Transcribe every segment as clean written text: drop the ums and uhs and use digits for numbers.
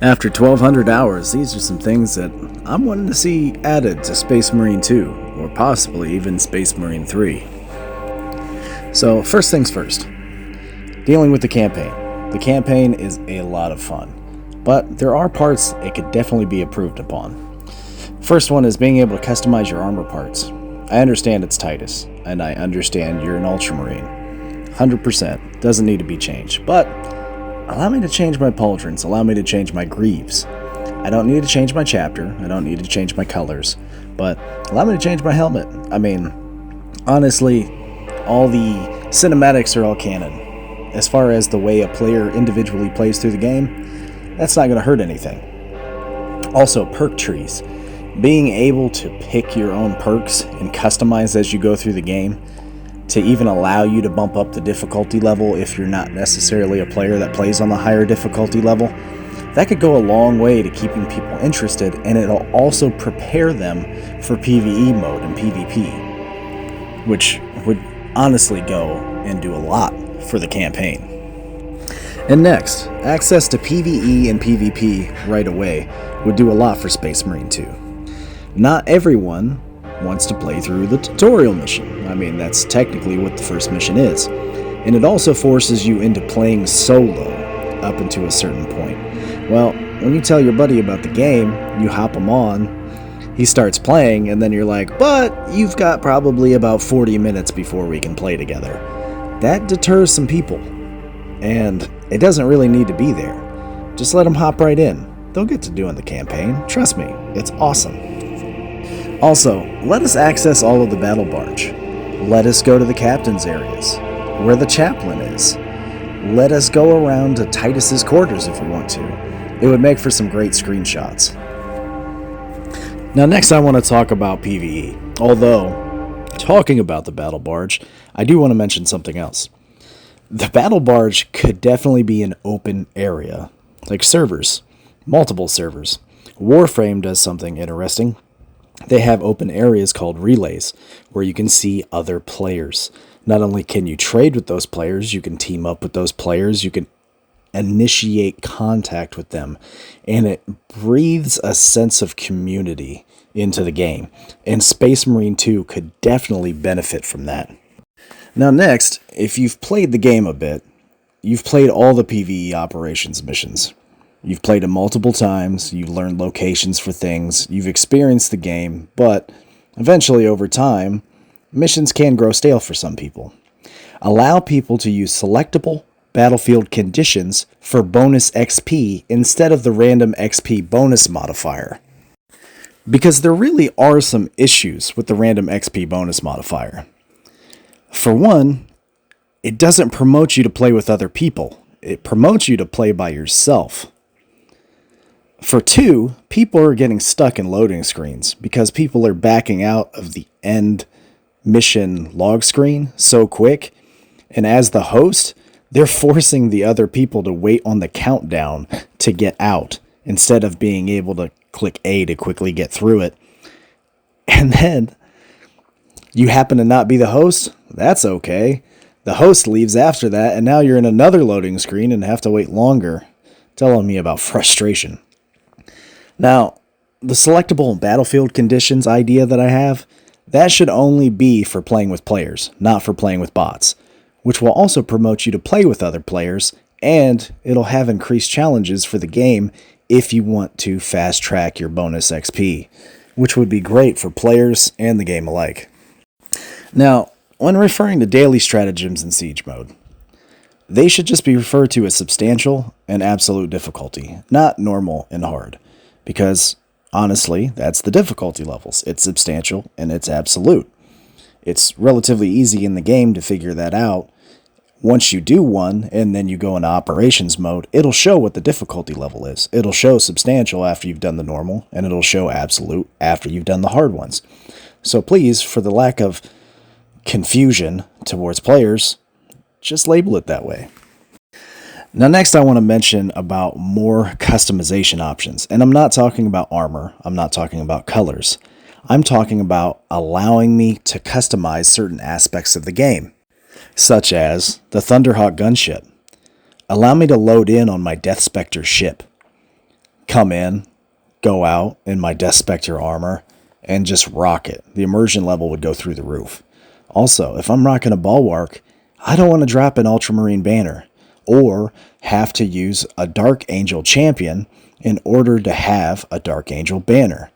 After 1,200 hours, these are some things that I'm wanting to see added to Space Marine 2, or possibly even Space Marine 3. So, first things first, dealing with the campaign. The campaign is a lot of fun, but there are parts it could definitely be improved upon. First one is being able to customize your armor parts. I understand it's Titus, and I understand you're an Ultramarine. 100% doesn't need to be changed, but allow me to change my pauldrons, allow me to change my greaves. I don't need to change my chapter, I don't need to change my colors, but allow me to change my helmet. I mean, honestly, all the cinematics are all canon. As far as the way a player individually plays through the game, that's not going to hurt anything. Also, perk trees. Being able to pick your own perks and customize as you go through the game to even allow you to bump up the difficulty level if you're not necessarily a player that plays on the higher difficulty level, that could go a long way to keeping people interested, and it'll also prepare them for PvE mode and PvP, which would honestly go and do a lot for the campaign. And next, access to PvE and PvP right away would do a lot for Space Marine 2. Not everyone wants to play through the tutorial mission. I mean, that's technically what the first mission is. And it also forces you into playing solo up until a certain point. Well, when you tell your buddy about the game, you hop him on, he starts playing, and then you're like, but you've got probably about 40 minutes before we can play together. That deters some people, and it doesn't really need to be there. Just let them hop right in. They'll get to doing the campaign. Trust me, it's awesome. Also, let us access all of the battle barge. Let us go to the captain's areas, where the chaplain is. Let us go around to Titus's quarters if we want to. It would make for some great screenshots. Now next I want to talk about PvE. Although, talking about the battle barge, I do want to mention something else. The battle barge could definitely be an open area, like servers, multiple servers. Warframe does something interesting. They have open areas called relays where you can see other players. Not only can you trade with those players, you can team up with those players, you can initiate contact with them, and it breathes a sense of community into the game. And Space Marine 2 could definitely benefit from that. Now next, if you've played the game a bit, you've played all the PvE operations missions. You've played it multiple times, you've learned locations for things, you've experienced the game, but eventually over time, missions can grow stale for some people. Allow people to use selectable battlefield conditions for bonus XP instead of the random XP bonus modifier. Because there really are some issues with the random XP bonus modifier. For one, it doesn't promote you to play with other people. It promotes you to play by yourself. For two, people are getting stuck in loading screens because people are backing out of the end mission log screen so quick, and as the host, they're forcing the other people to wait on the countdown to get out instead of being able to click A to quickly get through it. And then you happen to not be the host? That's okay. The host leaves after that, and now you're in another loading screen and have to wait longer. Telling me about frustration. Now, the selectable battlefield conditions idea that I have, that should only be for playing with players, not for playing with bots, which will also promote you to play with other players, and it'll have increased challenges for the game if you want to fast track your bonus XP, which would be great for players and the game alike. Now, when referring to daily stratagems in Siege mode, they should just be referred to as substantial and absolute difficulty, not normal and hard. Because, honestly, that's the difficulty levels. It's substantial and it's absolute. It's relatively easy in the game to figure that out. Once you do one, and then you go into operations mode, it'll show what the difficulty level is. It'll show substantial after you've done the normal, and it'll show absolute after you've done the hard ones. So please, for the lack of confusion towards players, just label it that way. Now next I want to mention about more customization options. And I'm not talking about armor. I'm not talking about colors. I'm talking about allowing me to customize certain aspects of the game, such as the Thunderhawk gunship. Allow me to load in on my Death Spectre ship. come in, go out in my Death Spectre armor, and just rock it. The immersion level would go through the roof. Also, if I'm rocking a Bulwark, I don't want to drop an Ultramarine banner or have to use a Dark Angel champion in order to have a Dark Angel banner.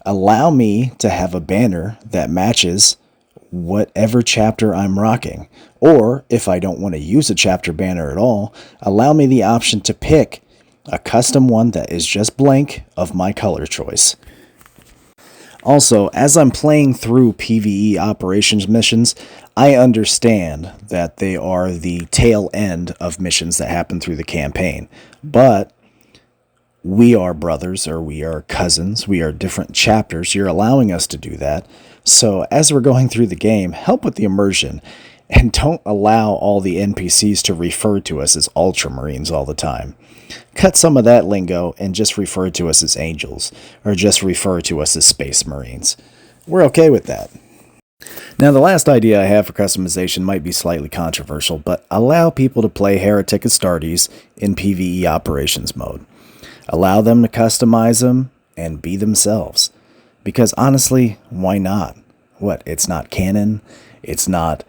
Allow me to have a banner that matches whatever chapter I'm rocking. Or if I don't want to use a chapter banner at all, allow me the option to pick a custom one that is just blank of my color choice. Also, as I'm playing through PvE operations missions, I understand that they are the tail end of missions that happen through the campaign. But we are brothers, or we are cousins, we are different chapters. You're allowing us to do that. So as we're going through the game, help with the immersion, and don't allow all the NPCs to refer to us as Ultramarines all the time. Cut some of that lingo and just refer to us as Angels, or just refer to us as Space Marines. We're okay with that. Now, the last idea I have for customization might be slightly controversial, but allow people to play Heretic Astartes in PvE operations mode. Allow them to customize them and be themselves. Because honestly, why not? What, it's not canon? It's not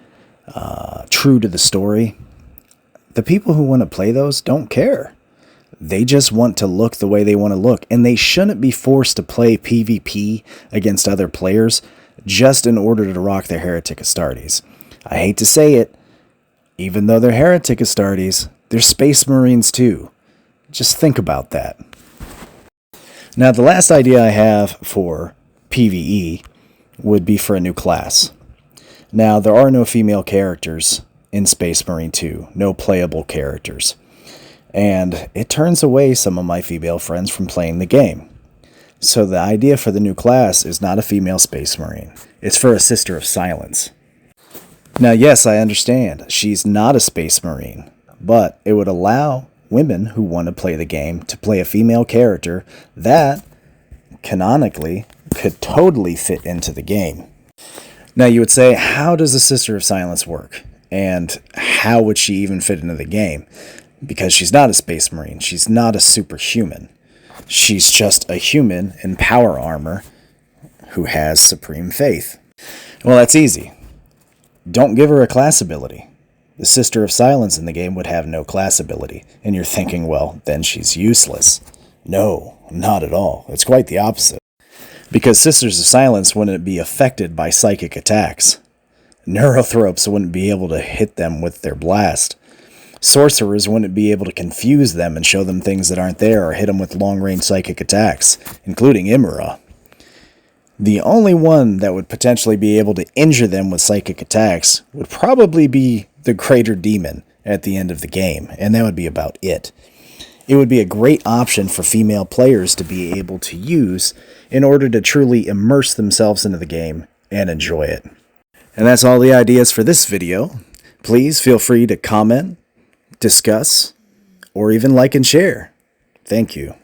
true to the story? The people who want to play those don't care. They just want to look the way they want to look, and they shouldn't be forced to play PvP against other players just in order to rock their Heretic Astartes. I hate to say it, even though they're Heretic Astartes, they're Space Marines too. Just think about that. Now, the last idea I have for PvE would be for a new class. Now, there are no female characters in Space Marine 2, no playable characters. And it turns away some of my female friends from playing the game. So the idea for the new class is not a female Space Marine. It's for a Sister of Silence. Now, yes, I understand. She's not a Space Marine. But it would allow women who want to play the game to play a female character that, canonically, could totally fit into the game. Now, you would say, how does a Sister of Silence work? And how would she even fit into the game? Because she's not a Space Marine. She's not a superhuman. She's just a human in power armor who has supreme faith. Well, that's easy. Don't give her a class ability. The Sister of Silence in the game would have no class ability. And you're thinking, well, then she's useless. No, not at all. It's quite the opposite. Because Sisters of Silence wouldn't be affected by psychic attacks. Neurothropes wouldn't be able to hit them with their blast. Sorcerers wouldn't be able to confuse them and show them things that aren't there or hit them with long-range psychic attacks, including Imra. The only one that would potentially be able to injure them with psychic attacks would probably be the Greater Demon at the end of the game, and that would be about it. It would be a great option for female players to be able to use in order to truly immerse themselves into the game and enjoy it. And that's all the ideas for this video. Please feel free to comment, discuss, or even like and share. Thank you.